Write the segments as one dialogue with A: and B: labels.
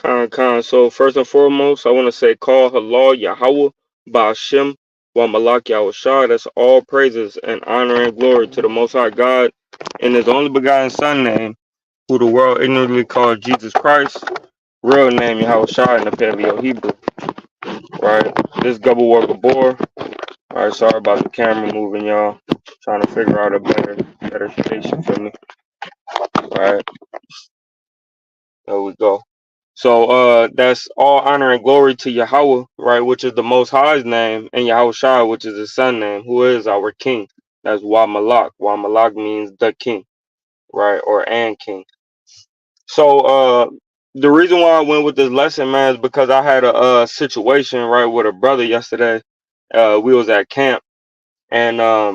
A: So first and foremost, I want to say call halal Yahweh Ba'ashem wa Malak Yahweh. That's all praises and honor and glory to the Most High God in His only begotten Son name, who the world ignorantly called Jesus Christ. Real name Yahweh in the Paleo Hebrew. Right. This double work of bore. All right. Sorry about the camera moving, y'all. Trying to figure out a better station for me. All right. There we go. So that's all honor and glory to Yahweh, right, which is the Most High's name, and Yahweh Shai, which is his son name, who is our king. That's Wa Malak. Wa Malak means the king, right, or and king. So the reason why I went with this lesson, man, is because I had a situation, right, with a brother yesterday. We was at camp, and our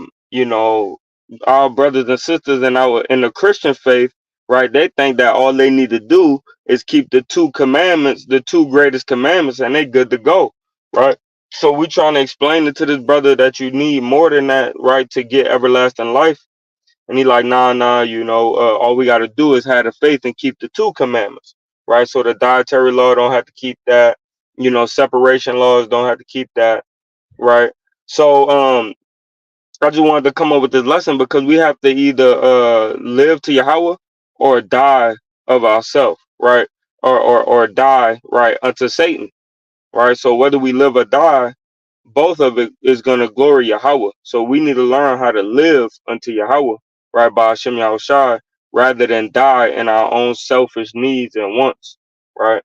A: brothers and sisters in the Christian faith, right, they think that all they need to do is keep the two commandments, the two greatest commandments, and they good to go, right? So we trying to explain it to this brother that you need more than that, right, to get everlasting life. And he like, nah, all we got to do is have the faith and keep the two commandments, right? So the dietary law don't have to keep that, separation laws don't have to keep that, right? So I just wanted to come up with this lesson because we have to either live to Yahweh or die of ourselves, right? Or die, right, unto Satan, right? So whether we live or die, both of it is going to glory Yahweh. So we need to learn how to live unto Yahweh, right, by Hashem Yahushai, rather than die in our own selfish needs and wants, right?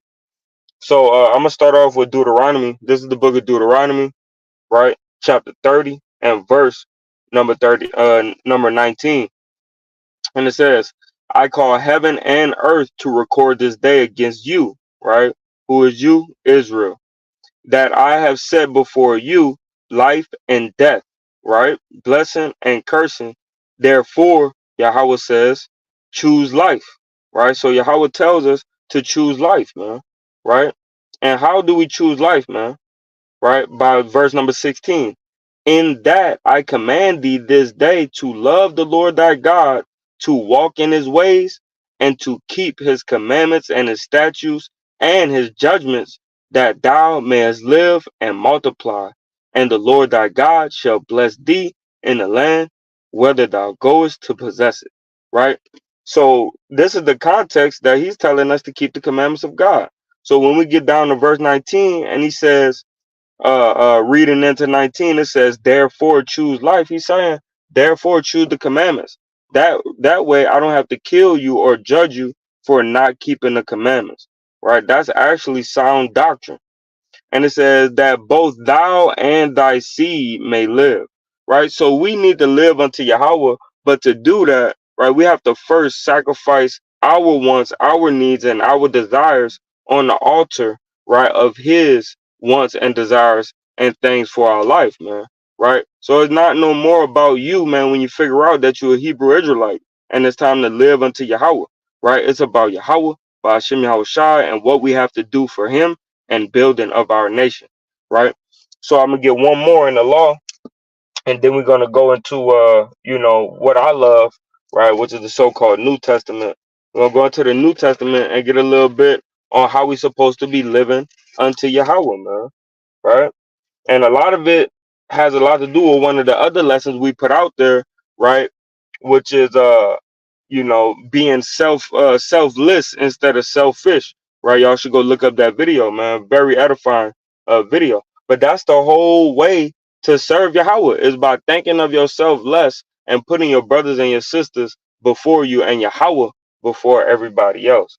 A: So I'm going to start off with Deuteronomy. This is the book of Deuteronomy, right? Chapter 30 and verse number 19. And it says, I call heaven and earth to record this day against you, right? Who is you? Israel. That I have set before you life and death, right? Blessing and cursing. Therefore, Yahweh says, choose life, right? So Yahweh tells us to choose life, man, right? And how do we choose life, man? Right? By verse number 16. In that I command thee this day to love the Lord thy God, to walk in his ways, and to keep his commandments and his statutes and his judgments, that thou mayest live and multiply. And the Lord thy God shall bless thee in the land, whether thou goest to possess it. Right? So this is the context that he's telling us to keep the commandments of God. So when we get down to verse 19 and he says, reading into 19, it says, therefore choose life. He's saying, therefore choose the commandments. That way I don't have to kill you or judge you for not keeping the commandments. Right? That's actually sound doctrine. And it says that both thou and thy seed may live. Right? So we need to live unto Yahweh, but to do that, right, we have to first sacrifice our wants, our needs, and our desires on the altar, right, of his wants and desires and things for our life, man. Right? So it's not no more about you, man, when you figure out that you're a Hebrew Israelite and it's time to live unto Yahweh. Right? It's about Yahweh, by Hashem Yahweh Shai, and what we have to do for him and building of our nation, right? So I'm gonna get one more in the law, and then we're gonna go into what I love, right, which is the so-called New Testament. We're gonna go into the New Testament and get a little bit on how we're supposed to be living unto Yahweh, man, right? And a lot of it has a lot to do with one of the other lessons we put out there, right? Which is being selfless instead of selfish, right? Y'all should go look up that video, man. Very edifying video. But that's the whole way to serve Yahweh, is by thinking of yourself less and putting your brothers and your sisters before you and Yahweh before everybody else,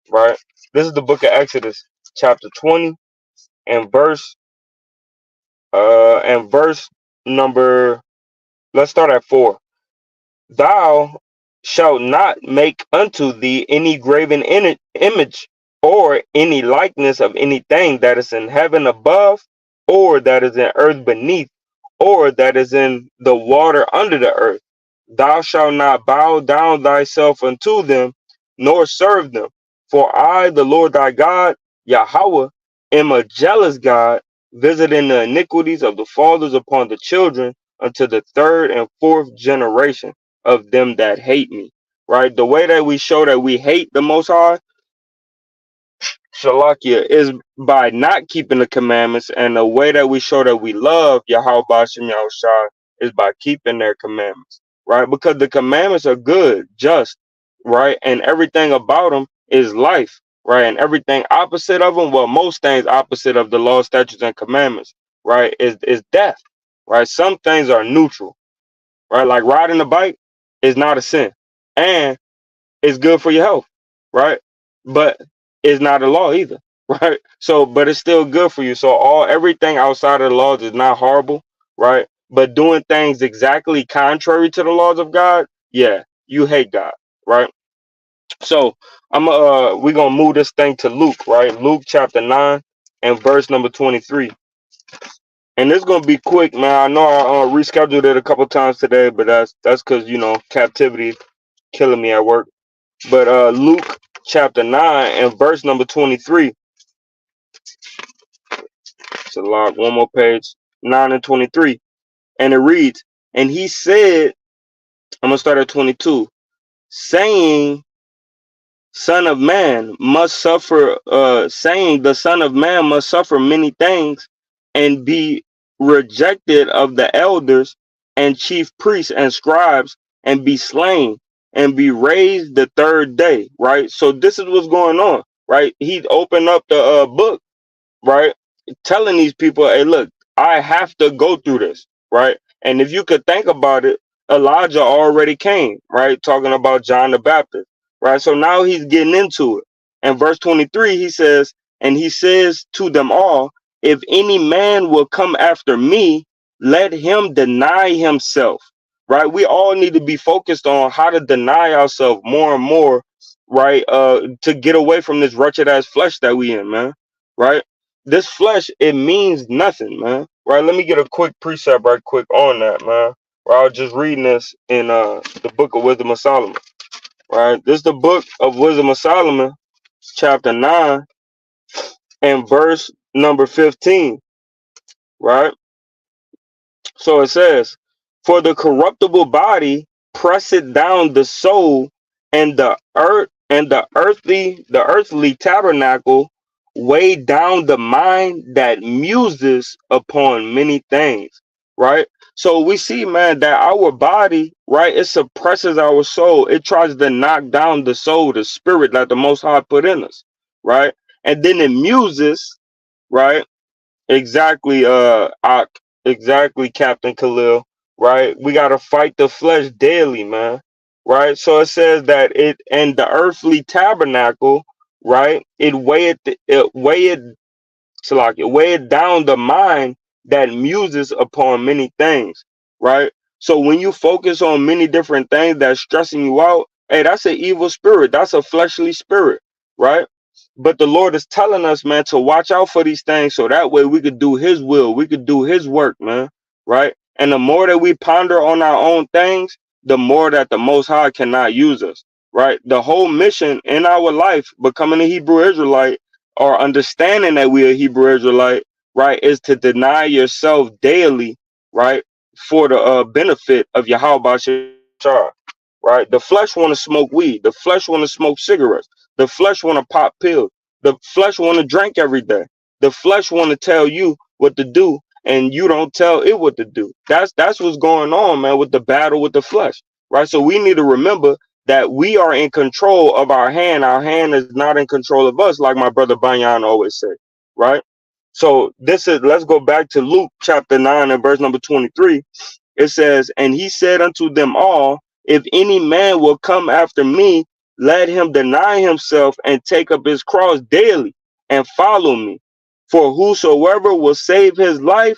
A: right? This is the book of Exodus, chapter 20 and verse number, let's start at 4. Thou shalt not make unto thee any graven image or any likeness of anything that is in heaven above, or that is in earth beneath, or that is in the water under the earth. Thou shalt not bow down thyself unto them, nor serve them. For I, the Lord thy God, Yahweh, am a jealous God, visiting the iniquities of the fathers upon the children unto the third and fourth generation of them that hate me. Right? The way that we show that we hate the Most High Shalakia, is by not keeping the commandments, and the way that we show that we love Yahweh Bashim Yahushua is by keeping their commandments, right? Because the commandments are good, just, right? And everything about them is life, right? And everything opposite of them, well, most things opposite of the law, statutes, and commandments, right, is death, right? Some things are neutral, right? Like riding a bike is not a sin, and it's good for your health, right? But it's not a law either, right? So, but it's still good for you. So, everything outside of the laws is not horrible, right? But doing things exactly contrary to the laws of God, yeah, you hate God, right? So, we're gonna move this thing to Luke, right? Luke chapter 9 and verse number 23. And it's gonna be quick, man. I know I rescheduled it a couple times today, but that's because captivity killing me at work. But Luke chapter 9 and verse number 23. So log one more page, 9 and 23. And it reads, and he said, I'm gonna start at 22, saying, Son of Man must suffer, saying the Son of Man must suffer many things and be rejected of the elders and chief priests and scribes and be slain and be raised the third day. Right. So this is what's going on. Right. He opened up the book, right? Telling these people, hey, look, I have to go through this, right? And if you could think about it, Elijah already came, right? Talking about John the Baptist, right? So now he's getting into it. And verse 23, he says, and he says to them all, if any man will come after me, let him deny himself, right? We all need to be focused on how to deny ourselves more and more, right? To get away from this wretched ass flesh that we in, man, right? This flesh, it means nothing, man. Right? Let me get a quick precept right quick on that, man. Where I was just reading this in the book of Wisdom of Solomon. Right? This is the book of Wisdom of Solomon, chapter 9 and verse number 15. Right? So it says, for the corruptible body presseth down the soul, and the earthly tabernacle weigh down the mind that muses upon many things. Right? So we see, man, that our body, right, it suppresses our soul. It tries to knock down the soul, the spirit that the Most High put in us, right? And then it muses, right? Exactly, exactly, Captain Khalil. Right? We gotta fight the flesh daily, man. Right? So it says that it and the earthly tabernacle, right? It weighed down the mind that muses upon many things, right? So when you focus on many different things that's stressing you out, hey, that's an evil spirit. That's a fleshly spirit, right? But the Lord is telling us, man, to watch out for these things so that way we could do his will. We could do his work, man, right? And the more that we ponder on our own things, the more that the Most High cannot use us, right? The whole mission in our life, becoming a Hebrew Israelite, or understanding that we are Hebrew Israelite, right, is to deny yourself daily, right, for the benefit of Yahweh Shah, right? The flesh want to smoke weed. The flesh want to smoke cigarettes. The flesh want to pop pills. The flesh want to drink every day. The flesh want to tell you what to do, and you don't tell it what to do. That's what's going on, man, with the battle with the flesh, right? So we need to remember that we are in control of our hand. Our hand is not in control of us, like my brother Banyan always said, right? So let's go back to Luke chapter 9 and verse number 23. It says, and he said unto them all, if any man will come after me, let him deny himself and take up his cross daily and follow me. For whosoever will save his life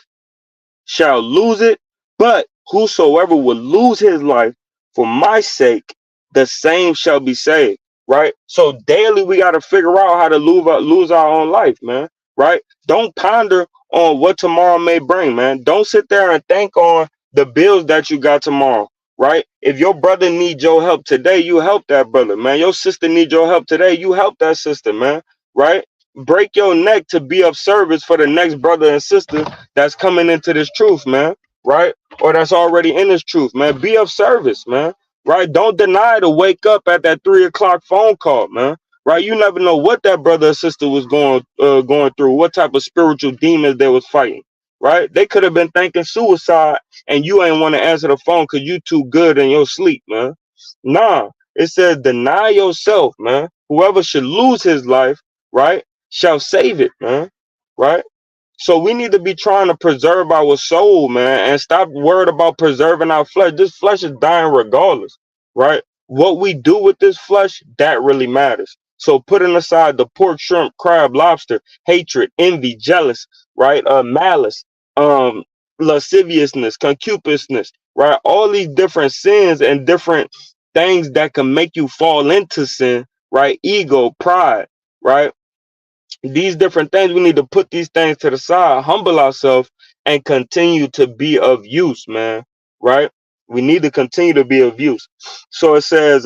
A: shall lose it, but whosoever will lose his life for my sake, the same shall be saved. Right? So daily we got to figure out how to lose our own life, man. Right? Don't ponder on what tomorrow may bring, man. Don't sit there and think on the bills that you got tomorrow. Right? If your brother needs your help today, you help that brother, man. Your sister needs your help today, you help that sister, man. Right? Break your neck to be of service for the next brother and sister that's coming into this truth, man, right? Or that's already in this truth, man. Be of service, man, right? Don't deny to wake up at that 3 o'clock phone call, man, right? You never know what that brother or sister was going through, what type of spiritual demons they was fighting, right? They could have been thinking suicide, and you ain't want to answer the phone because you too good in your sleep, man. Nah, it says deny yourself, man. Whoever should lose his life, right, shall save it, man, right? So we need to be trying to preserve our soul, man, and stop worried about preserving our flesh. This flesh is dying regardless, right? What we do with this flesh, that really matters. So putting aside the pork, shrimp, crab, lobster, hatred, envy, jealous, right? Malice, um, lasciviousness, concupiscence, right? All these different sins and different things that can make you fall into sin, right? Ego, pride, right? These different things, we need to put these things to the side, humble ourselves, and continue to be of use, man. Right? We need to continue to be of use. So it says,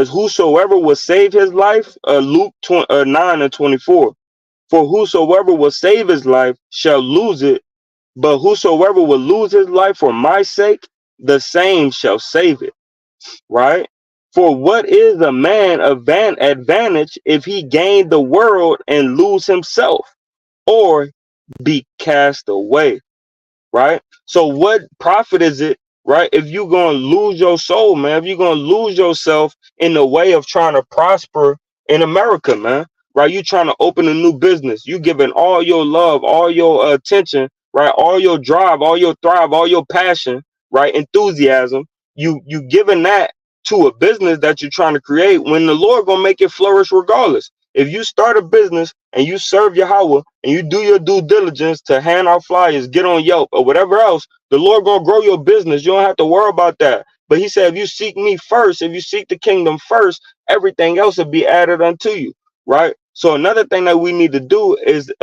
A: whosoever will save his life, Luke 9:24. For whosoever will save his life shall lose it, but whosoever will lose his life for my sake, the same shall save it. Right? For what is a man advantage if he gain the world and lose himself, or be cast away? Right? So what profit is it, right, if you're gonna lose your soul, man, if you're gonna lose yourself in the way of trying to prosper in America, man, right? You trying to open a new business, you giving all your love, all your attention, right, all your drive, all your thrive, all your passion, right, enthusiasm, you giving that to a business that you're trying to create, when the Lord gonna make it flourish regardless. If you start a business and you serve Yahweh and you do your due diligence to hand out flyers, get on Yelp or whatever else, the Lord gonna grow your business. You don't have to worry about that. But he said, if you seek me first, if you seek the kingdom first, everything else will be added unto you, right? So another thing that we need to do is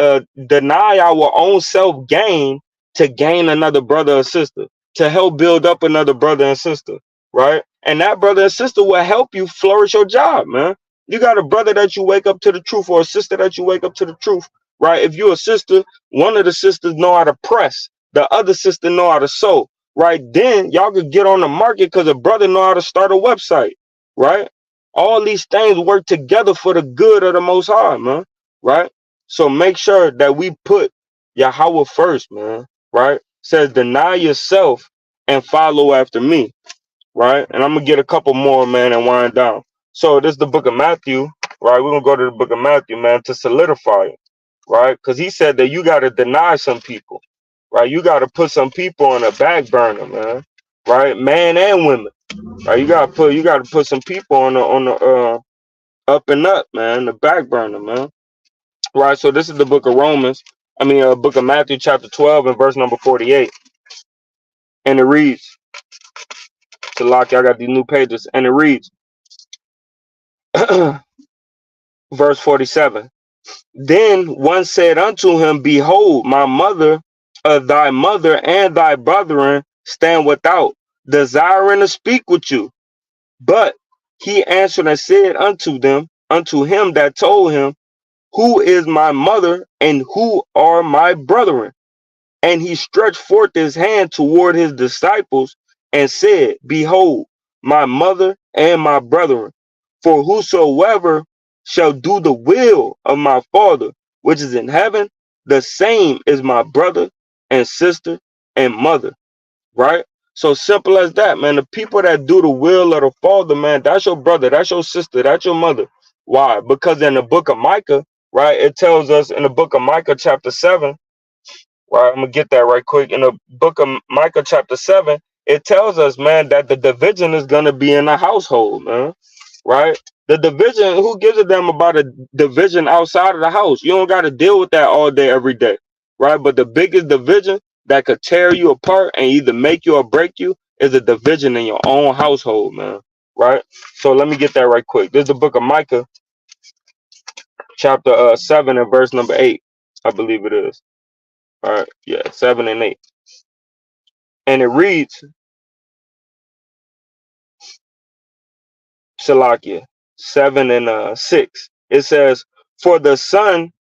A: deny our own self gain to gain another brother or sister, to help build up another brother and sister, right? And that brother and sister will help you flourish your job, man. You got a brother that you wake up to the truth, or a sister that you wake up to the truth, right? If you're a sister, one of the sisters know how to press, the other sister know how to sew, right? Then y'all could get on the market because a brother know how to start a website, right? All these things work together for the good of the Most High, man, right? So make sure that we put Yahweh first, man, right? Says deny yourself and follow after me, right? And I'm gonna get a couple more, man, and wind down. So this is the book of Matthew, right? We're gonna go to the book of Matthew, man, to solidify it, right? Because he said that you gotta deny some people, right? You gotta put some people on a back burner, man, right? Man and women, right? You gotta put some people on the up and up, man, the back burner, man, right? So this is the book of book of Matthew, chapter 12, and verse number 48, and it reads. To lock, y'all got these new pages, and it reads. Verse 47. Then one said unto him, behold, my mother, thy mother and thy brethren stand without, desiring to speak with you. But he answered and said unto him that told him, who is my mother and who are my brethren? And he stretched forth his hand toward his disciples and said, behold, my mother and my brethren. For whosoever shall do the will of my Father, which is in heaven, the same is my brother and sister and mother. Right? So simple as that, man. The people that do the will of the Father, man, that's your brother, that's your sister, that's your mother. Why? Because in the book of Micah, right, it tells us in the book of Micah, chapter 7, right, I'm gonna get that right quick. In the book of Micah, chapter 7, it tells us, man, that the division is gonna be in the household, man. Right? The division, who gives a damn about a division outside of the house? You don't gotta deal with that all day, every day. Right? But the biggest division that could tear you apart and either make you or break you is a division in your own household, man. Right? So let me get that right quick. This is the book of Micah, chapter 7 and verse number 8. I believe it is. All right, yeah, 7 and 8. And it reads, Shalakia, 7 and 6. It says, for the son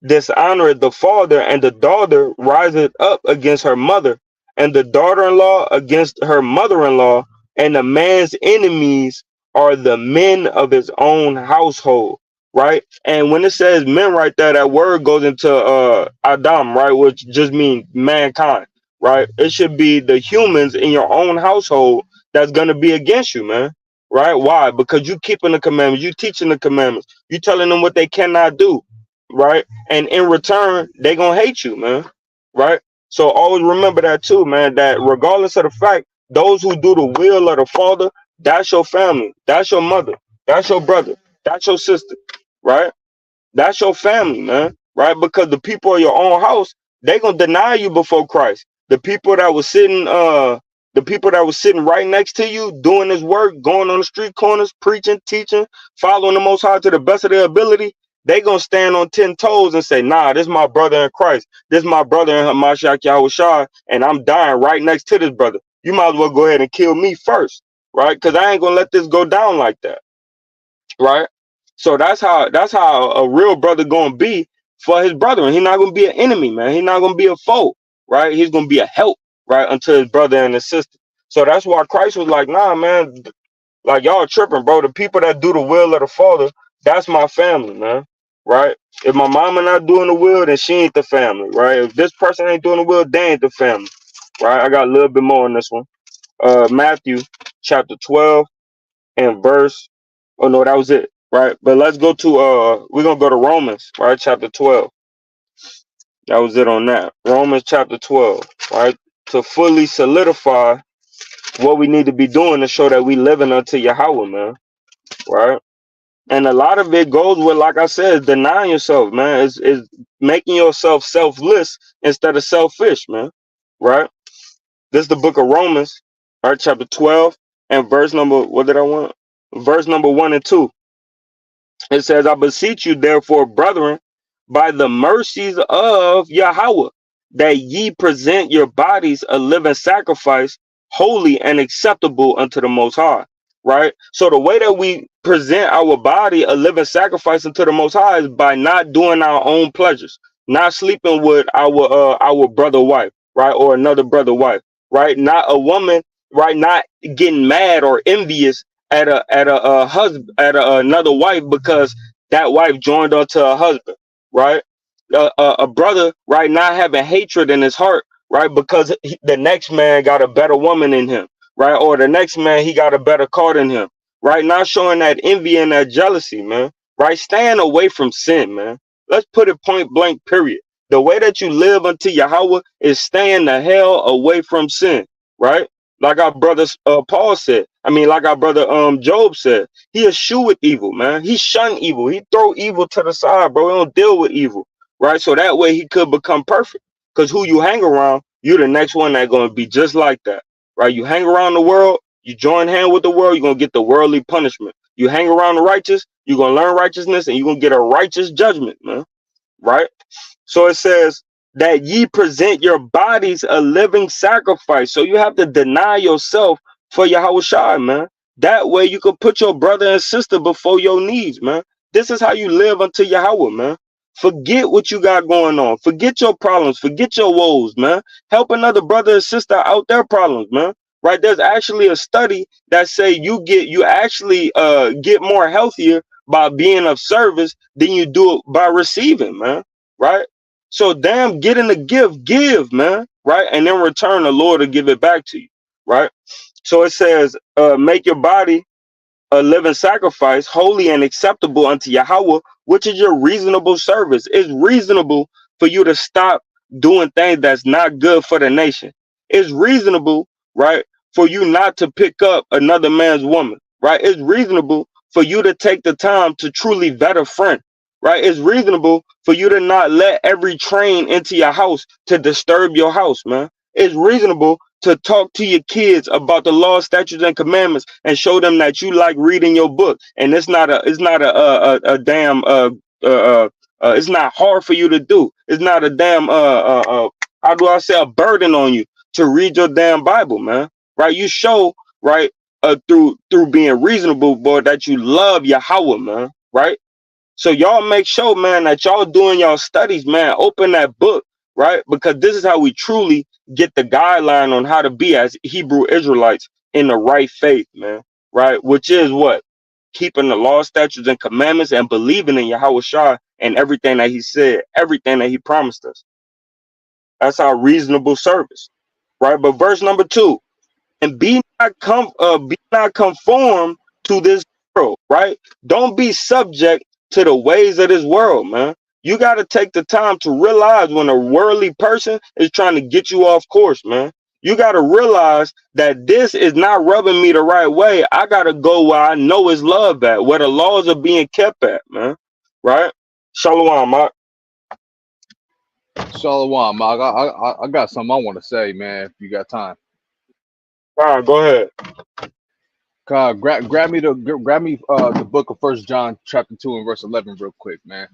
A: dishonoreth the father, and the daughter riseth up against her mother, and the daughter-in-law against her mother-in-law, and the man's enemies are the men of his own household, right? And when it says men right there, that word goes into Adam, right, which just means mankind, right? It should be the humans in your own household that's gonna be against you, man. Right? Why? Because you keeping the commandments, you teaching the commandments, you telling them what they cannot do, right? And in return, they gonna hate you, man. Right? So always remember that too, man, that regardless of the fact, those who do the will of the Father, that's your family, that's your mother, that's your brother, that's your sister, right? That's your family, man, right? Because the people of your own house, they gonna deny you before Christ. The people that was sitting right next to you, doing this work, going on the street corners, preaching, teaching, following the Most High to the best of their ability, they gonna stand on 10 toes and say, "Nah, this is my brother in Christ. This is my brother in Hamashiach Yahushua, and I'm dying right next to this brother. You might as well go ahead and kill me first, right? Because I ain't gonna let this go down like that." Right? So that's how a real brother gonna be for his brother, and he's not gonna be an enemy, man. He's not gonna be a foe, right? He's gonna be a help, right, unto his brother and his sister. So that's why Christ was like, "Nah, man, like y'all tripping, bro. The people that do the will of the Father, that's my family, man." Right? If my mama not doing the will, then she ain't the family, right? If this person ain't doing the will, they ain't the family, right? I got a little bit more on this one. Matthew chapter 12 and verse. Oh no, that was it, right? But let's go to we're gonna go to Romans, right? Chapter 12. That was it on that. Romans chapter 12, right? To fully solidify what we need to be doing to show that we living unto Yahweh, man. Right? And a lot of it goes with, like I said, denying yourself, man. Is making yourself selfless instead of selfish, man. Right? This is the book of Romans, right? Chapter 12 and verse number, what did I want? Verse number 1 and 2. It says, I beseech you, therefore, brethren, by the mercies of Yahweh, that ye present your bodies a living sacrifice, holy and acceptable unto the Most High. Right? So the way that we present our body a living sacrifice unto the Most High is by not doing our own pleasures, not sleeping with our brother wife, right, or another brother wife, right? Not a woman, right? Not getting mad or envious at a husband another wife because that wife joined onto her husband, right? A brother, right, not having hatred in his heart, right, because the next man got a better woman in him, right, or the next man he got a better car than him, right? Not showing that envy and that jealousy, man, right? Staying away from sin, man. Let's put it point blank, period. The way that you live unto Yahweh is staying the hell away from sin, right? Like our brother Paul said. I mean, like our brother Job said, he escheweth evil, man. He shun evil. He throw evil to the side, bro. He don't deal with evil, right? So that way he could become perfect. Because who you hang around, you're the next one that's gonna be just like that, right? You hang around the world, you join hand with the world, you're gonna get the worldly punishment. You hang around the righteous, you're gonna learn righteousness, and you're gonna get a righteous judgment, man, right? So it says that ye present your bodies a living sacrifice. So you have to deny yourself for Yahweh Shai, man. That way you can put your brother and sister before your needs, man. This is how you live unto Yahweh, man. Forget what you got going on. Forget your problems. Forget your woes, man. Help another brother and sister out their problems, man. Right? There's actually a study that say you actually get more healthier by being of service than you do by receiving, man. Right? So damn, get in the gift, give, man, right? And in return, the Lord will give it back to you, right? So it says, make your body a living sacrifice, holy and acceptable unto Yahweh, which is your reasonable service. It's reasonable for you to stop doing things that's not good for the nation. It's reasonable, right, for you not to pick up another man's woman, right? It's reasonable for you to take the time to truly vet a friend, right? It's reasonable for you to not let every train into your house to disturb your house, man. It's reasonable to talk to your kids about the law, statutes, and commandments, and show them that you like reading your book. And it's not a damn it's not hard for you to do. It's not a damn how do I say, a burden on you to read your damn Bible, man. Right? You show, right, through being reasonable, boy, that you love Yahweh, man. Right? So y'all make sure, man, that y'all doing y'all studies, man. Open that book, right? Because this is how we truly get the guideline on how to be as Hebrew Israelites in the right faith, man. right? Which is what? Keeping the law, statutes, and commandments and believing in Yahweh Shah and everything that he said, everything that he promised us. That's our reasonable service, right? But verse number 2, and be not conformed to this world, right? Don't be subject to the ways of this world, man. You got to take the time to realize when a worldly person is trying to get you off course, man. You got to realize that this is not rubbing me the right way. I got to go where I know is love at, where the laws are being kept at, man. Right? Shalom, Mark.
B: Shalom, I got something I want to say, man. If you got time,
A: All right, go ahead.
B: grab me the book of First John chapter 2 and verse 11 real quick, man.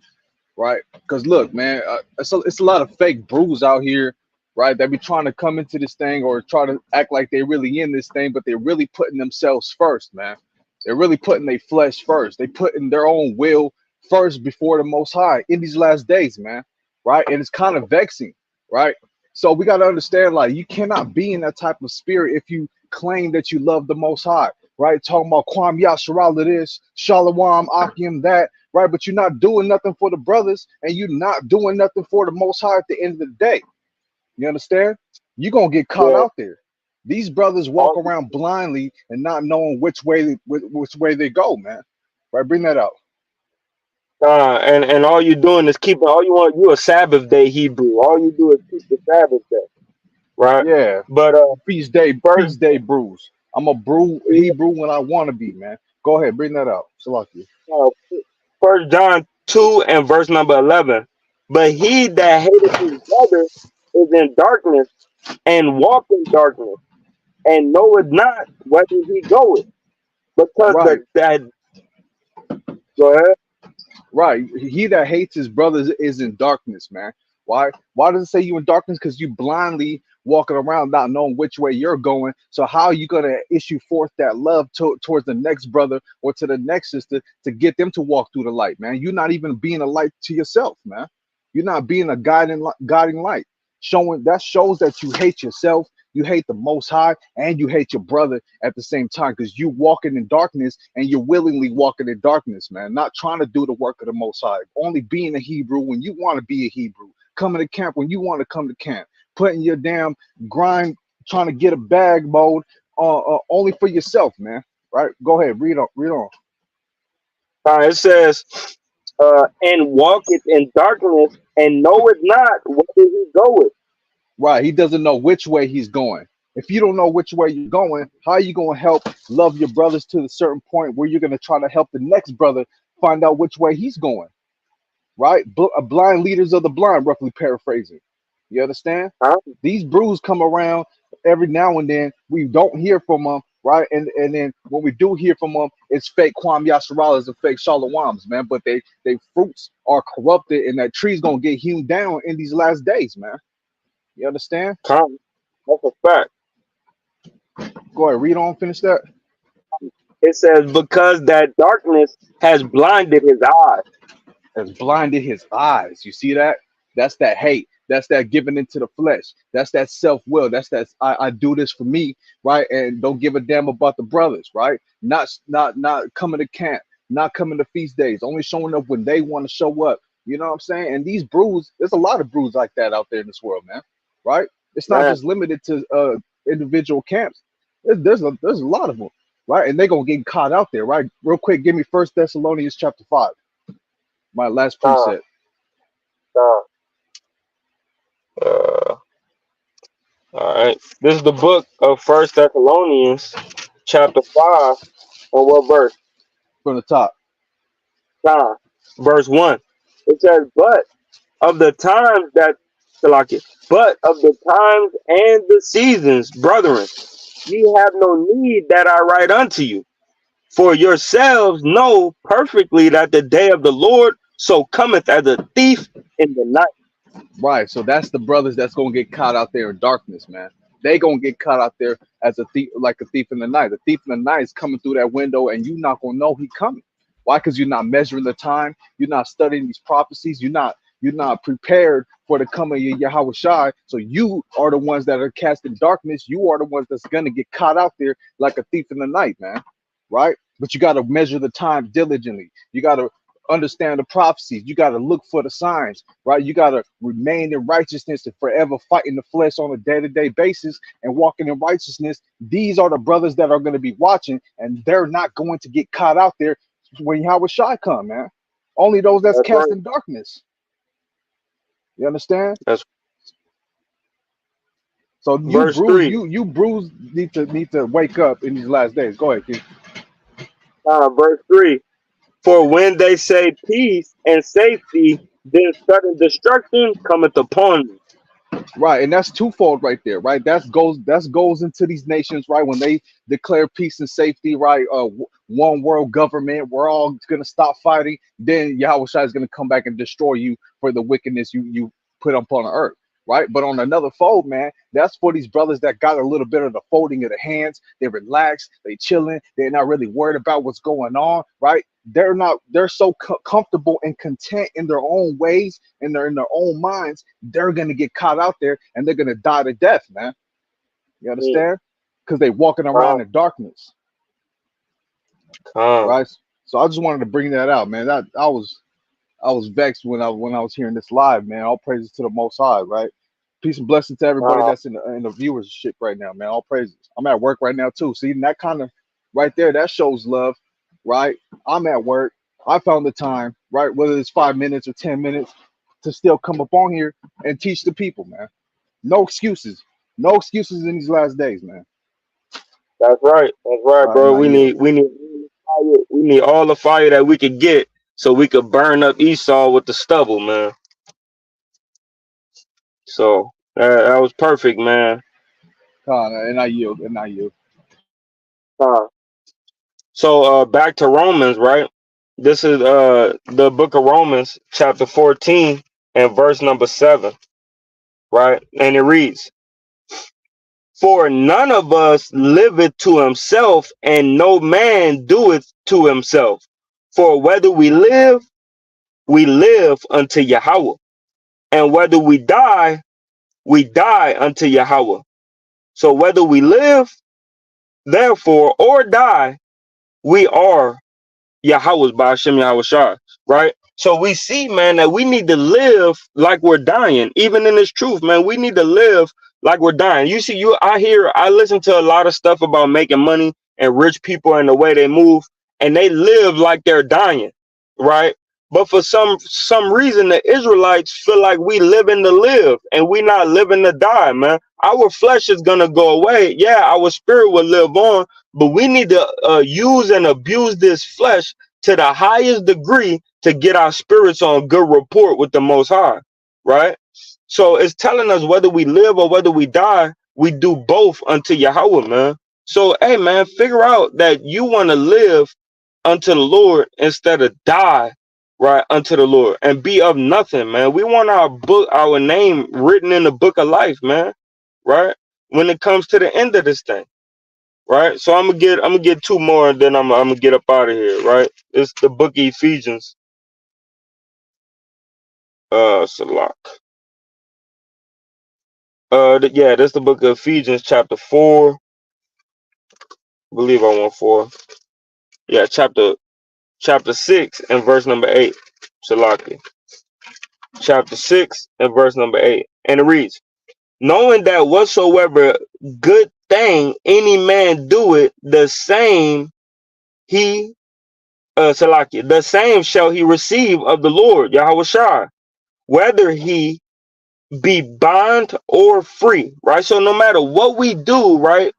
B: Right? Because look, man, it's a lot of fake brews out here, right? That be trying to come into this thing or try to act like they really in this thing, but they're really putting themselves first, man. They're really putting their flesh first. They putting their own will first before the Most High in these last days, man. Right? And it's kind of vexing, right? So we got to understand, like, you cannot be in that type of spirit if you claim that you love the Most High, right? Talking about Kwam Yasharal this, Shalom, Akim that, right? But you're not doing nothing for the brothers, and you're not doing nothing for the Most High at the end of the day. You understand? You're gonna get caught
A: Yeah.
B: out there. These brothers walk around blindly and not knowing which way they go, man. Right? Bring that out.
A: And all you're doing is keeping all you want. You a Sabbath day Hebrew. All you do is keep the Sabbath day, right?
B: Yeah,
A: But first,
B: feast day brews. I'm a brew Hebrew when I want to be, man. Go ahead, bring that out. Salaki.
A: uh, First John 2 and verse number 11. But he that hateth his brother is in darkness and walk in darkness and knoweth not whether he goeth, because
B: Right.
A: the that go ahead.
B: Right. He that hates his brothers is in darkness, man. Why? Why does it say you in darkness? Because you blindly walking around not knowing which way you're going. So how are you gonna issue forth that love towards the next brother or to the next sister to get them to walk through the light, man? You're not even being a light to yourself, man. You're not being a guiding light. Showing that shows that you hate yourself, you hate the Most High, and you hate your brother at the same time, because you walking in darkness and you're willingly walking in darkness, man. Not trying to do the work of the Most High, only being a Hebrew when you want to be a Hebrew, coming to camp when you want to come to camp, putting your damn grind, trying to get a bag mode, only for yourself, man. Right? Go ahead, read on, read on.
A: It says, and walketh in darkness and knoweth not whether he goeth.
B: Right. He doesn't know which way he's going. If you don't know which way you're going, how are you going to help love your brothers to a certain point where you're going to try to help the next brother find out which way he's going? Right? Blind leaders of the blind, roughly paraphrasing. You understand?
A: Huh?
B: These brews come around every now and then. We don't hear from them, right? And then when we do hear from them, it's fake Kwam Yasaralas and fake Shalawams, man. But they fruits are corrupted, and that tree's gonna get hewn down in these last days, man. You understand?
A: Come. That's a fact.
B: Go ahead, read on, finish that.
A: It says, because that darkness has blinded his eyes.
B: Has blinded his eyes. You see that? That's that hate. That's that giving into the flesh. That's that self-will. That's that I do this for me, right? And don't give a damn about the brothers, right? Not coming to camp, not coming to feast days, only showing up when they want to show up. You know what I'm saying? And these brews, there's a lot of brews like that out there in this world, man. Right? It's not
A: Man,
B: just limited to individual camps. There's a lot of them, right? And they're gonna get caught out there, right? Real quick, give me First Thessalonians chapter 5, my last
A: uh,
B: precept.
A: uh, uh, all right. This is the book of First Thessalonians, chapter 5, and what verse?
B: From the top.
A: Nah, verse 1. It says, of the times that Salakia, but of the times and the seasons, brethren, ye have no need that I write unto you. For yourselves know perfectly that the day of the Lord so cometh as a thief in the night.
B: Right. So that's the brothers that's gonna get caught out there in darkness, man. They gonna get caught out there as a thief, like a thief in the night. The thief in the night is coming through that window, and you not gonna know he coming. Why? Because you're not measuring the time. You're not studying these prophecies. You're not prepared for the coming of Yahweh Shai. So you are the ones that are cast in darkness. You are the ones that's gonna get caught out there like a thief in the night, man. right? But you got to measure the time diligently. You got to understand the prophecies. You got to look for the signs, right? You got to remain in righteousness and forever fighting the flesh on a day-to-day basis and walking in righteousness. These are the brothers that are going to be watching, and they're not going to get caught out there when Yahweh Shai come, man. Only those that's
A: That's
B: cast
A: right.
B: in darkness. You understand?
A: That's
B: So
A: verse 3.
B: you bruised need to wake up in these last days. Go ahead, Keith.
A: Verse 3. For when they say peace and safety, then sudden destruction cometh upon them.
B: Right, and that's twofold right there, right? That goes into these nations, right? When they declare peace and safety, right? One world government, we're all gonna stop fighting. Then Yahweh Shai is gonna come back and destroy you for the wickedness you put upon the earth, right? But on another fold, man, that's for these brothers that got a little bit of the folding of the hands. They relax, they chilling, they're not really worried about what's going on, right? They're so comfortable and content in their own ways and they're in their own minds. They're gonna get caught out there and they're gonna die to death, man. You
A: Mm,
B: understand? Because they walking around
A: Come,
B: in darkness,
A: come.
B: right? So I just wanted to bring that out, man. That I was vexed when I was hearing this live, man. All praises to the Most High, right? Peace and blessings to everybody
A: Uh,
B: that's in the viewership right now, man. All praises. I'm at work right now too. See that kind of right there, that shows love, right? I'm at work. I found the time, right? Whether it's 5 minutes or 10 minutes, to still come up on here and teach the people, man. No excuses. No excuses in these last days, man.
A: that's right. That's right,
B: And
A: bro.
B: I
A: We
B: yield.
A: need fire. We need all the fire that we could get so we could burn up Esau with the stubble, man. So that was perfect, man.
B: And I yield. And I yield.
A: Uh, so back to Romans, right? This is the book of Romans, chapter 14 and verse number 7, right? And it reads, for none of us liveth to himself, and no man doeth to himself. For whether we live unto Yahweh, and whether we die unto Yahweh. So whether we live, therefore, or die, we are Yahweh's by Hashem Yahweh Shai, right? So we see, man, that we need to live like we're dying. Even in this truth, man, we need to live like we're dying. You see, I listen to a lot of stuff about making money and rich people and the way they move, and they live like they're dying, right? But for some reason, the Israelites feel like we living to live and we not living to die, man. Our flesh is gonna go away. Yeah, our spirit will live on, but we need to use and abuse this flesh to the highest degree to get our spirits on good rapport with the Most High, right? So it's telling us whether we live or whether we die, we do both unto Yahweh, man. So, hey, man, figure out that you want to live unto the Lord instead of die, right, unto the Lord and be of nothing, man. We want our name written in the book of life, man, right? When it comes to the end of this thing. Right, so I'm gonna get two more, and then I'm gonna get up out of here. Right, it's the book of Ephesians. Salak. Yeah, that's the book of Ephesians, chapter 4. I believe I want 4. Yeah, chapter 6 and verse number 8. Salaki. Chapter 6 and verse number 8, and it reads, knowing that whatsoever good thing any man do it, the same he Salaki, the same shall he receive of the Lord Yahweh Shai, whether he be bond or free, right? So no matter what we do, right?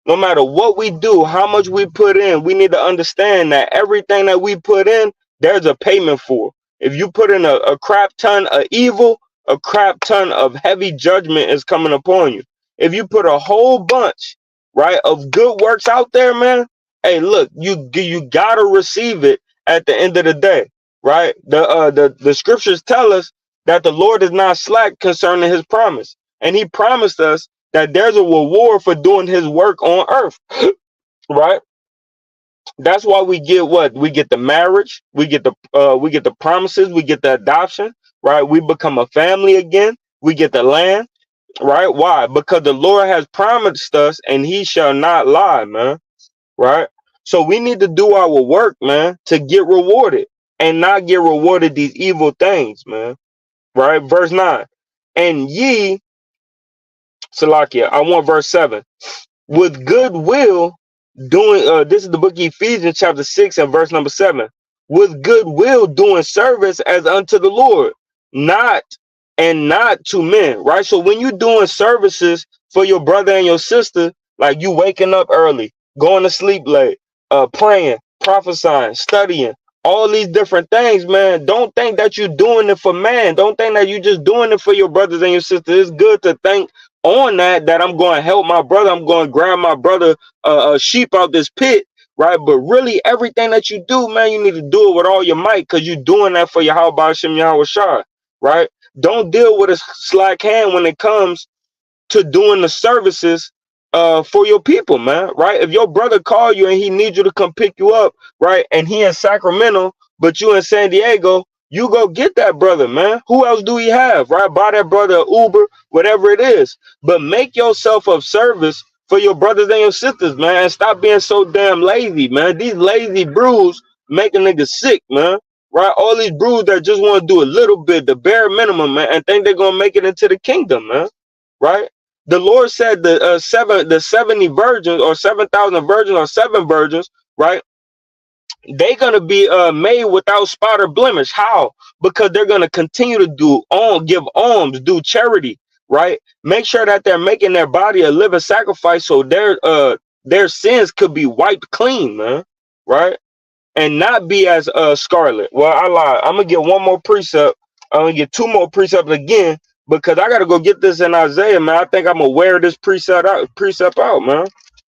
A: No matter what we do, how much we put in, we need to understand that everything that we put in, there's a payment for. If you put in a crap ton of evil, a crap ton of heavy judgment is coming upon you. If you put a whole bunch, right, of good works out there, man, hey, look, you gotta receive it at the end of the day, right? The scriptures tell us that the Lord is not slack concerning His promise, and He promised us that there's a reward for doing his work on earth, right? That's why we get what? We get the marriage, we get the promises, we get the adoption, right? We become a family again, we get the land, right? Why? Because the Lord has promised us and he shall not lie, man, right? So we need to do our work, man, to get rewarded and not get rewarded these evil things, man. Right? Verse 9. And ye, Salakia, I want verse 7. With good will doing this is the book of Ephesians chapter 6 and verse number 7. With good will doing service as unto the Lord, not not to men, right? So when you're doing services for your brother and your sister, like you waking up early, going to sleep late, praying, prophesying, studying, all these different things, man, don't think that you're doing it for man. Don't think that you're just doing it for your brothers and your sisters. It's good to think on that I'm going to help my brother. I'm going to grab my brother a sheep out this pit, right? But really, everything that you do, man, you need to do it with all your might, because you're doing that for Yahweh Hashem Yahweh Shah, right? Don't deal with a slack hand when it comes to doing the services for your people, man, right? If your brother call you and he needs you to come pick you up, right, and he in Sacramento, but you in San Diego, you go get that brother, man. Who else do he have, right? Buy that brother a Uber, whatever it is. But make yourself of service for your brothers and your sisters, man. And stop being so damn lazy, man. These lazy brews make a nigga sick, man. Right? All these brews that just want to do a little bit, the bare minimum, man, and think they're gonna make it into the kingdom, man. Right? The Lord said the 70 virgins or 7,000 virgins or 7 virgins, right? They're gonna be made without spot or blemish. How? Because they're gonna continue to give alms, do charity, right? Make sure that they're making their body a living sacrifice, so their sins could be wiped clean, man, right? And not be as scarlet. Well, I lied. I'm gonna get one more precept. I'm gonna get two more precepts again, because I gotta go get this in Isaiah, man. I think I'm gonna wear this precept out, man.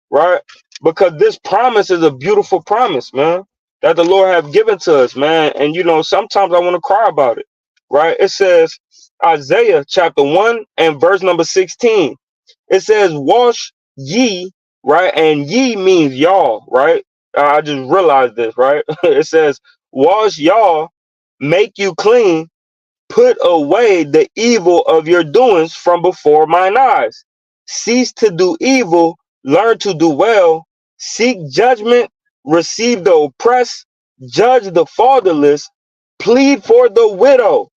A: Right? Because this promise is a beautiful promise, man, that the Lord have given to us, man. And sometimes I want to cry about it. Right? It says Isaiah chapter 1 and verse number 16. It says, wash ye, right? And ye means y'all, right? I just realized this, right? It says, wash y'all, make you clean, put away the evil of your doings from before mine eyes. Cease to do evil, learn to do well, seek judgment, receive the oppressed, judge the fatherless, plead for the widow.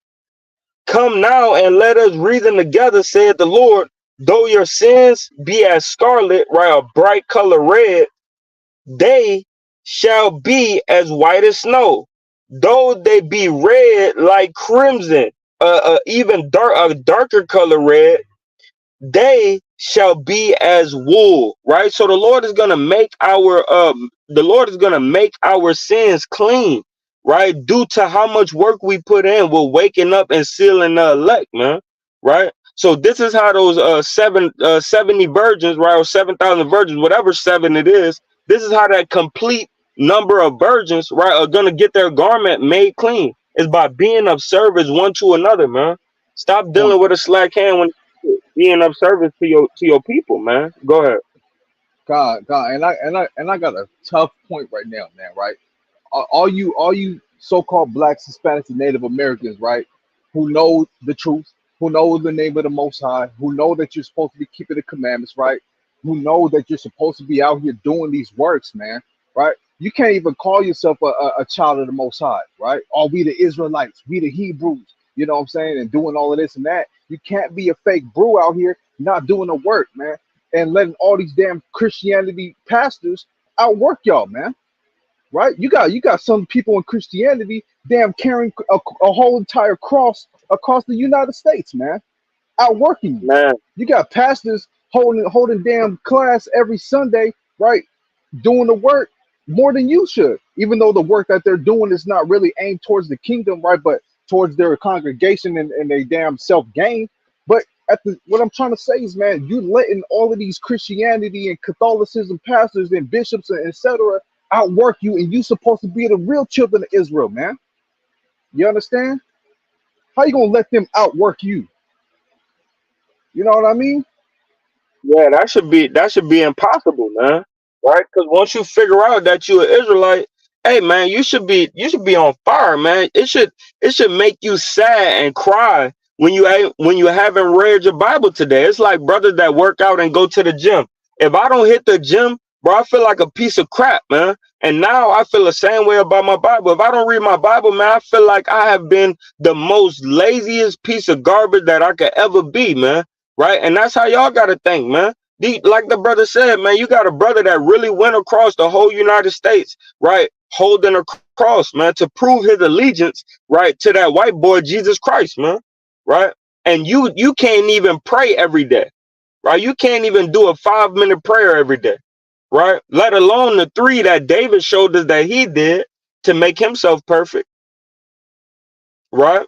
A: Come now and let us reason together, said the Lord. Though your sins be as scarlet, right, a bright color red, they shall be as white as snow. Though they be red like crimson, even a darker color red, they shall be as wool, right? So the Lord is gonna make our sins clean, right? Due to how much work we put in with waking up and sealing the elect, man, right? So this is how those 70 virgins, right, or 7,000 virgins, whatever seven it is, this is how that complete number of virgins, right, are gonna get their garment made clean. It's by being of service one to another, man. Stop
B: Point.
A: dealing with a slack hand when being of service to your people, man. Go ahead.
B: God, and I got a tough point right now, man. Right? All you so-called blacks, Hispanics, and Native Americans, right? Who know the truth, who know the name of the Most High, who know that you're supposed to be keeping the commandments, right? Who know that you're supposed to be out here doing these works, man. Right? You can't even call yourself a child of the Most High, right? Or we the Israelites, we the Hebrews. You know what I'm saying? And doing all of this and that. You can't be a fake brew out here not doing the work, man, and letting all these damn Christianity pastors outwork y'all, man. Right? You got some people in Christianity damn carrying a whole entire cross across the United States, man, outworking you.
A: Man,
B: You got pastors holding damn class every Sunday, right? Doing the work more than you should, even though the work that they're doing is not really aimed towards the kingdom, right? But towards their congregation and they damn self gain. But what I'm trying to say is, man, you letting all of these Christianity and Catholicism pastors and bishops and etc. outwork you, and you supposed to be the real children of Israel, man. You understand? How you gonna let them outwork you? You know what I mean?
A: yeah, that should be impossible, man. Right? Because once you figure out that you're an Israelite, hey man, you should be on fire, man. It should make you sad and cry when you haven't read your Bible today. It's like brothers that work out and go to the gym. If I don't hit the gym Bro, I feel like a piece of crap, man. And now I feel the same way about my Bible. If I don't read my Bible, man, I feel like I have been the most laziest piece of garbage that I could ever be, man. Right? And that's how y'all gotta think, man. Like the brother said, man, you got a brother that really went across the whole United States, right? Holding a cross, man, to prove his allegiance, right, to that white boy Jesus Christ, man. Right? And you can't even pray every day. Right? You can't even do a 5-minute prayer every day, right? Let alone the 3 that David showed us that he did to make himself perfect, right?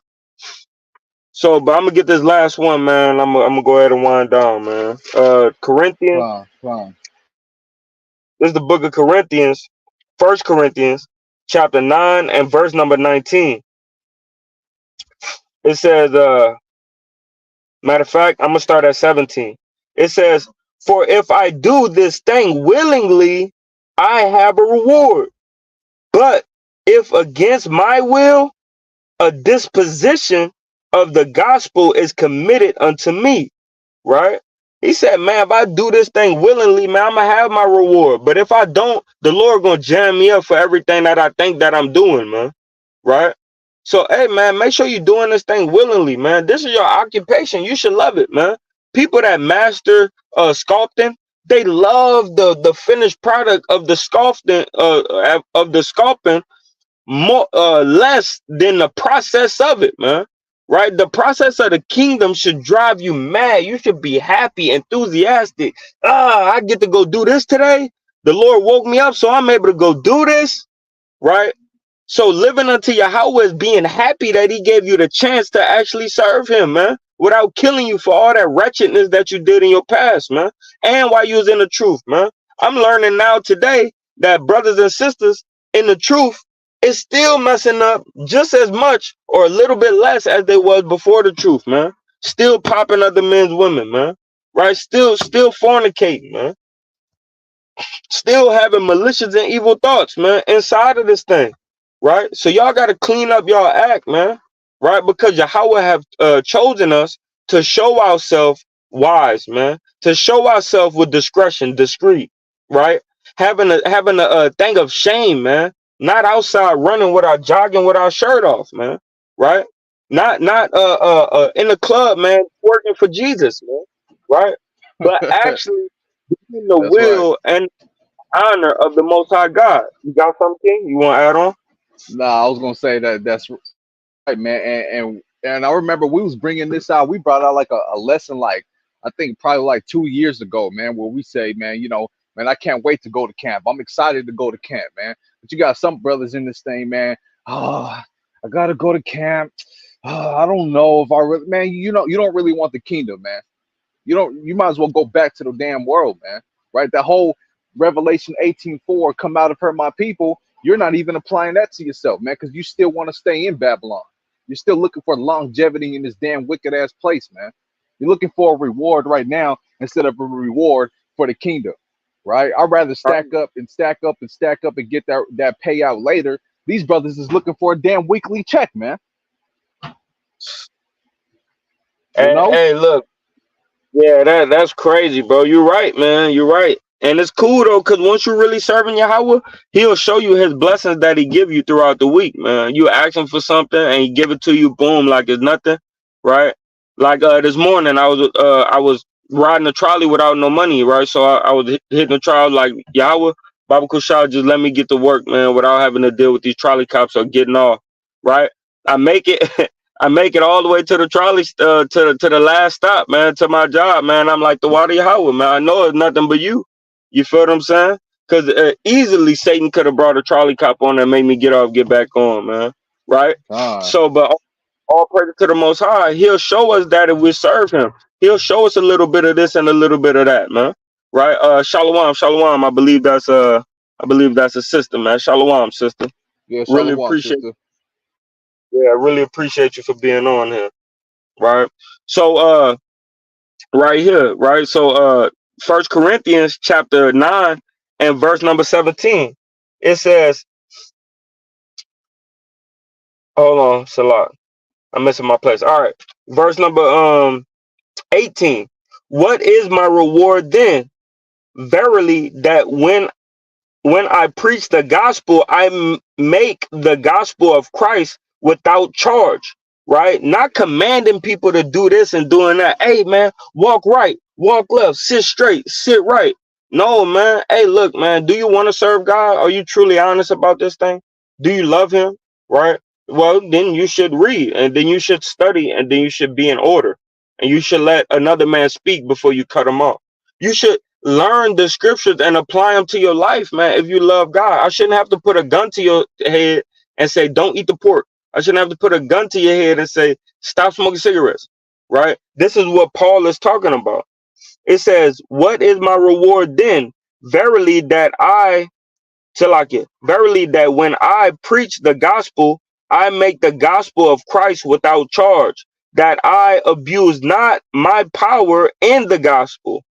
A: So, but I'm gonna get this last one, man. I'm gonna go ahead and wind down, man. Corinthians.
B: Fine.
A: This is the book of Corinthians, First Corinthians, chapter 9 and verse number 19. It says, matter of fact, I'm gonna start at 17. It says, "For if I do this thing willingly, I have a reward. But if against my will, a disposition of the gospel is committed unto me," right? He said, man, if I do this thing willingly, man, I'm gonna have my reward. But if I don't, the Lord gonna jam me up for everything that I think that I'm doing, man. Right? So, hey, man, make sure you're doing this thing willingly, man. This is your occupation. You should love it, man. People that master sculpting, they love the finished product of the sculpting more less than the process of it, man. Right? The process of the kingdom should drive you mad. You should be happy, enthusiastic. I get to go do this today. The Lord woke me up, so I'm able to go do this. Right? So living unto Yahweh is being happy that he gave you the chance to actually serve him, man, without killing you for all that wretchedness that you did in your past, man, and while you was in the truth, man. I'm learning now today that brothers and sisters in the truth is still messing up just as much or a little bit less as they was before the truth, man. Still popping other men's women, man. Right? Still fornicating, man. Still having malicious and evil thoughts, man, inside of this thing, right? So y'all got to clean up y'all act, man, right? Because Yahweh have chosen us to show ourselves wise, man, to show ourselves with discretion, discreet, right? Having a thing of shame, man, not outside running with our jogging with our shirt off, man, right? Not in the club, man, working for Jesus, man, right? But actually in the
B: That's right.
A: will and honor of the Most High God. You got something you want to add on?
B: Nah, I was gonna say that's right, man. And I remember we was bringing this out. We brought out like a lesson, like I think probably like 2 years ago, man, where we say, man, man, I can't wait to go to camp. I'm excited to go to camp, man. But you got some brothers in this thing, man. Oh, I gotta go to camp. Oh, I don't know if I really, man. You don't really want the kingdom, man. You might as well go back to the damn world, man. Right? That whole Revelation 18:4, come out of her, my people. You're not even applying that to yourself, man, because you still want to stay in Babylon. You're still looking for longevity in this damn wicked ass place, man. You're looking for a reward right now instead of a reward for the kingdom, right? I'd rather stack up and stack up and stack up and get that payout later. These brothers is looking for a damn weekly check, man. You
A: Hey,
B: know?
A: hey, look, yeah, that's crazy, bro. You're right, man. You're right. And it's cool though, because once you're really serving Yahweh, he'll show you his blessings that he give you throughout the week, man. You ask him for something and he give it to you, boom, like it's nothing, right? Like this morning, I was riding a trolley without no money, right? So I was hitting the trolley like Yahweh, Baba Kushal, just let me get to work, man, without having to deal with these trolley cops or getting off, right? I make it. I make it all the way to the trolley, to the last stop, man, to my job, man. I'm like the water Yahweh, man. I know it's nothing but you. You feel what I'm saying? Because easily Satan could have brought a trolley cop on and made me get off, get back on, man. Right?
B: Ah,
A: So, but all praise to the Most High. He'll show us that if we serve Him. He'll show us a little bit of this and a little bit of that, man. Right? Shalom, shalom. I believe that's a sister, man. Shalom, sister.
B: yeah,
A: Really
B: shalom,
A: appreciate.
B: sister.
A: Yeah, I really appreciate you for being on here. Right? So right here, right? So First Corinthians chapter 9 and verse number 17. It says, hold on, Salah. I'm missing my place. All right. Verse number 18. What is my reward then? verily that when I preach the gospel, make the gospel of Christ without charge, right? Not commanding people to do this and doing that. Hey, man, walk right, walk left, sit straight, sit right. No, man. Hey, look, man, do you want to serve God? Are you truly honest about this thing? Do you love Him, right? Well, then you should read, and then you should study, and then you should be in order. And you should let another man speak before you cut him off. You should learn the scriptures and apply them to your life, man. If you love God, I shouldn't have to put a gun to your head and say, don't eat the pork. I shouldn't have to put a gun to your head and say, stop smoking cigarettes, right? This is what Paul is talking about. It says, what is my reward then? Verily that I Salakia. Verily, that when I preach the gospel, I make the gospel of Christ without charge, that I abuse not my power in the gospel.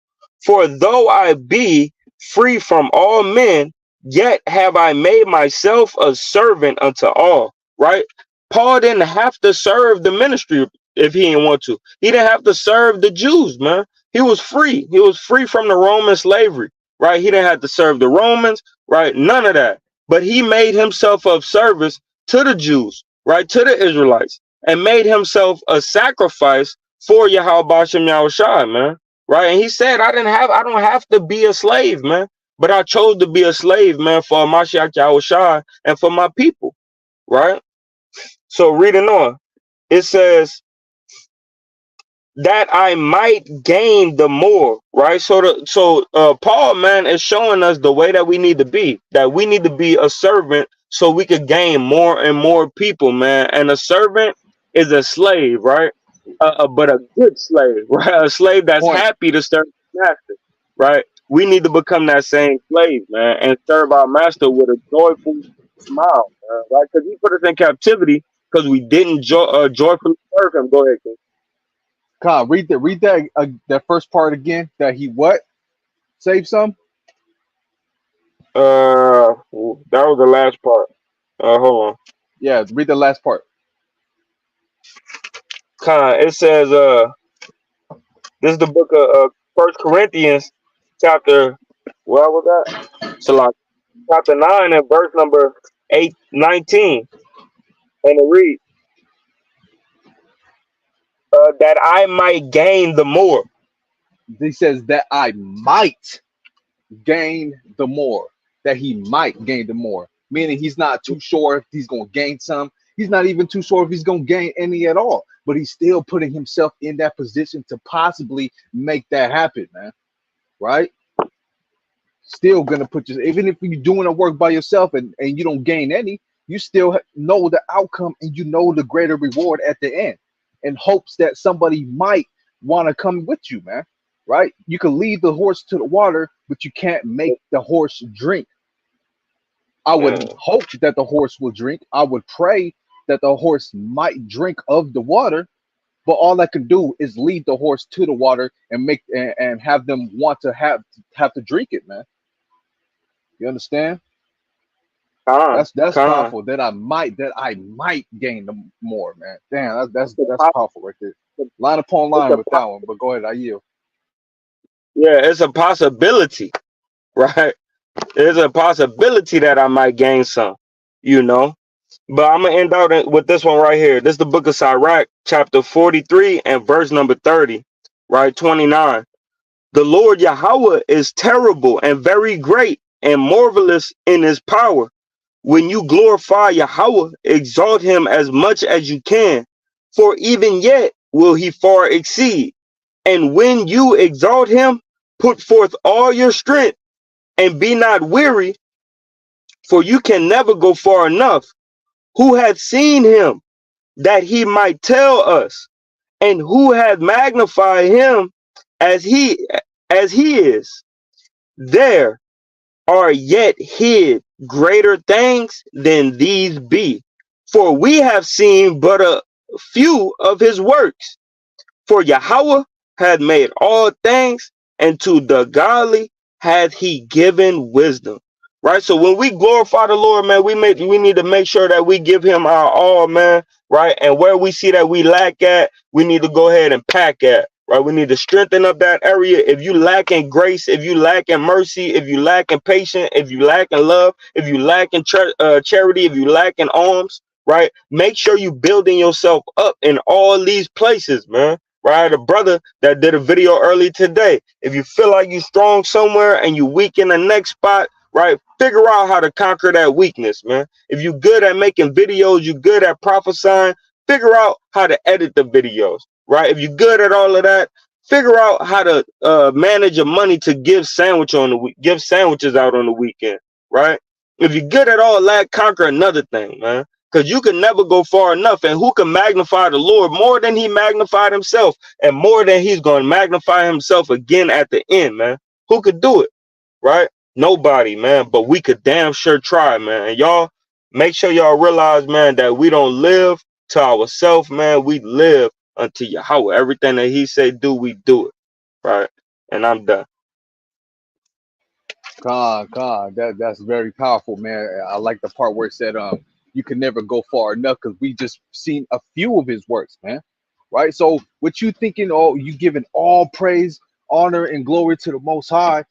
A: For though I be free from all men, yet have I made myself a servant unto all. Right? Paul didn't have to serve the ministry if he didn't want to. He didn't have to serve the Jews, man. He was free. He was free from the Roman slavery, right? He didn't have to serve the Romans, right? None of that. But he made himself of service to the Jews, right? To the Israelites, and made himself a sacrifice for Yahweh Shem Yahushua, man. Right? And he said, I don't have to be a slave, man. But I chose to be a slave, man, for Mashiach Yahushua and for my people, right? So reading on, it says, that I might gain the more, right? So Paul, man, is showing us the way that we need to be, that we need to be a servant so we could gain more and more people, man. And a servant is a slave, right? But a good slave, right? A slave that's
B: Point.
A: happy to serve his master, right? We need to become that same slave, man, and serve our master with a joyful smile, man, right? Because he put us in captivity because we didn't joyfully serve him. Go ahead, King.
B: Kyle, read that first part again. That he what? Save some?
A: That was the last part. Hold on.
B: Yeah, read the last part.
A: It says, this is the book of First Corinthians, chapter. Where was that? So like chapter 9 and verse number 19, and it reads, that I might gain the more.
B: He says that I might gain the more. That he might gain the more. Meaning he's not too sure if he's gonna gain some. He's not even too sure if he's gonna gain any at all. But he's still putting himself in that position to possibly make that happen, man. Right? Still gonna put you, even if you're doing the work by yourself and you don't gain any, you still know the outcome and you know the greater reward at the end, in hopes that somebody might want to come with you, man. Right? You can lead the horse to the water, but you can't make the horse drink. I would
A: Yeah.
B: hope that the horse will drink. I would pray that the horse might drink of the water, but all I can do is lead the horse to the water and make and have them want to have to drink it, man. You understand?
A: Con,
B: That's
A: con.
B: powerful. That I might gain them more, man. Damn,
A: It's
B: that's powerful right there. Line upon line with that one. But go ahead, I yield.
A: yeah, it's a possibility, right? There's a possibility that I might gain some, you know. But I'm gonna end out with this one right here. This is the book of Sirach, chapter 43 and verse number 30, right? 29. The Lord Yahweh is terrible and very great and marvelous in his power. When you glorify Yahweh, exalt him as much as you can, for even yet will he far exceed. And when you exalt him, put forth all your strength and be not weary, for you can never go far enough. Who hath seen him that he might tell us, and who hath magnified him as he is? There are yet hid greater things than these be, for we have seen but a few of his works. For Yahweh hath made all things, and to the godly hath he given wisdom. Right? So when we glorify the Lord, man, we need to make sure that we give him our all, man. Right? And where we see that we lack at, we need to go ahead and pack at. right? We need to strengthen up that area. If you lack in grace, if you lack in mercy, if you lack in patience, if you lack in love, if you lack in charity, if you lack in alms, right? Make sure you building yourself up in all these places, man. Right? A brother that did a video early today. If you feel like you strong somewhere and you weak in the next spot, right? Figure out how to conquer that weakness, man. If you good at making videos, you good at prophesying, figure out how to edit the videos, right? If you're good at all of that, figure out how to manage your money to give give sandwiches out on the weekend, right? If you're good at all that, conquer another thing, man. Because you can never go far enough. And who can magnify the Lord more than he magnified himself and more than he's going to magnify himself again at the end, man? Who could do it, right? Nobody, man. But we could damn sure try, man. And y'all, make sure y'all realize, man, that we don't live to ourselves, man. We live unto Yahweh. Everything that he say do, we do it, right? And I'm done.
B: God, that's very powerful, man. I like the part where it said, you can never go far enough because we just seen a few of his works, man. Right? So what you thinking, oh, you giving all praise, honor, and glory to the most high,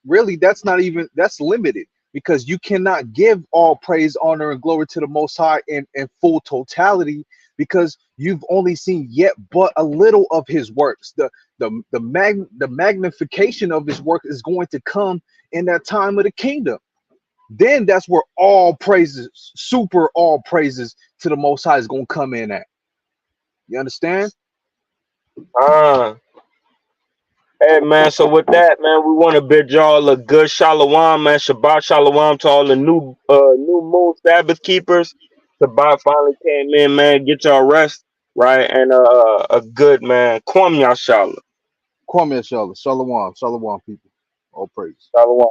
B: really that's not even that's limited because you cannot give all praise, honor, and glory to the most high in full totality because you've only seen yet but a little of his works. The magnification of his work is going to come in that time of the kingdom. Then that's where all praises, super all praises to the most high is gonna come in at. You understand?
A: Ah, hey man, so with that, man, we want to bid y'all a good shalom, man. Shabbat shalom to all the new moon Sabbath keepers. Shabbat finally came in, man. Get y'all rest, right? And a good man. Kwam Yashala.
B: Kwame Shalom, Shalom, Shalom, people. All praise.
A: Shalom.